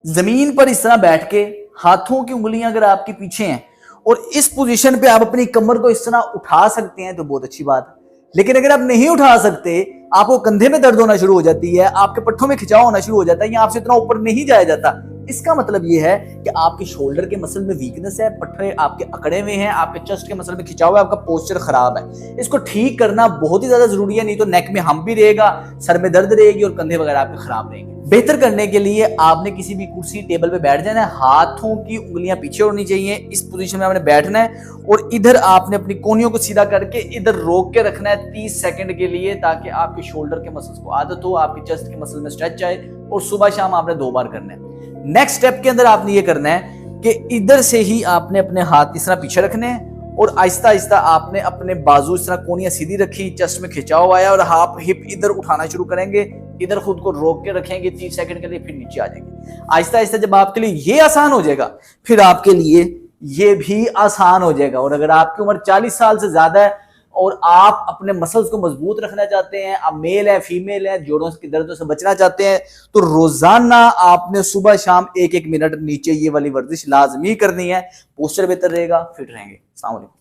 जमीन पर इस तरह बैठ के हाथों की उंगलियां अगर आपके पीछे हैं और इस पोजीशन पे आप अपनी कमर को इस तरह उठा सकते हैं तो बहुत अच्छी बात है। लेकिन अगर आप नहीं उठा सकते, आपको कंधे में दर्द होना शुरू हो जाती है, आपके पट्टों में खिंचाव होना शुरू हो जाता है या आपसे इतना ऊपर नहीं जाया जाता, इसका मतलब ये है कि आपके शोल्डर के मसल में वीकनेस है, पट्टे आपके अकड़े हुए हैं, आपके चेस्ट के मसल में खिंचाव है, आपका पोस्चर खराब है। इसको ठीक करना बहुत ही ज्यादा जरूरी है, नहीं तो नेक में हम भी रहेगा, सर में दर्द रहेगी और कंधे वगैरह आपके खराब रहेंगे। बेहतर करने के लिए आपने किसी भी कुर्सी टेबल पे बैठ जाना है, हाथों की उंगलियां पीछे होनी चाहिए, इस पोजीशन में आपने बैठना है और इधर आपने अपनी कोहनियों को सीधा करके इधर रोक के रखना है 30 सेकंड के लिए, ताकि आपके शोल्डर के मसल्स को आदत हो, आपके चेस्ट के मसल में स्ट्रेच आए। और सुबह शाम आपने 2 बार करना है। नेक्स्ट स्टेप के अंदर आपने ये करना है कि इधर से ही आपने अपने हाथ इस तरह पीछे रखने हैं और आहिस्ता आहिस्ता आपने अपने बाजू इस तरह कोहनियां सीधी रखी, चेस्ट में खिंचाव आया और आप हिप इधर उठाना शुरू करेंगे, इधर खुद को रोक के रखेंगे 30 सेकंड के लिए, फिर नीचे आ जाएंगे। आहिस्ता आहिस्ता जब आपके लिए ये आसान हो जाएगा, फिर आपके लिए ये भी आसान हो जाएगा। और अगर आपकी उम्र 40 साल से ज्यादा है और आप अपने मसल्स को मजबूत रखना चाहते हैं, आप मेल है फीमेल है, जोड़ों के दर्दों से बचना चाहते हैं, तो रोजाना आपने सुबह शाम 1-1 मिनट नीचे ये वाली वर्जिश लाजमी करनी है। पोस्चर बेहतर रहेगा, फिट रहेंगे। अस्सलाम वालेकुम।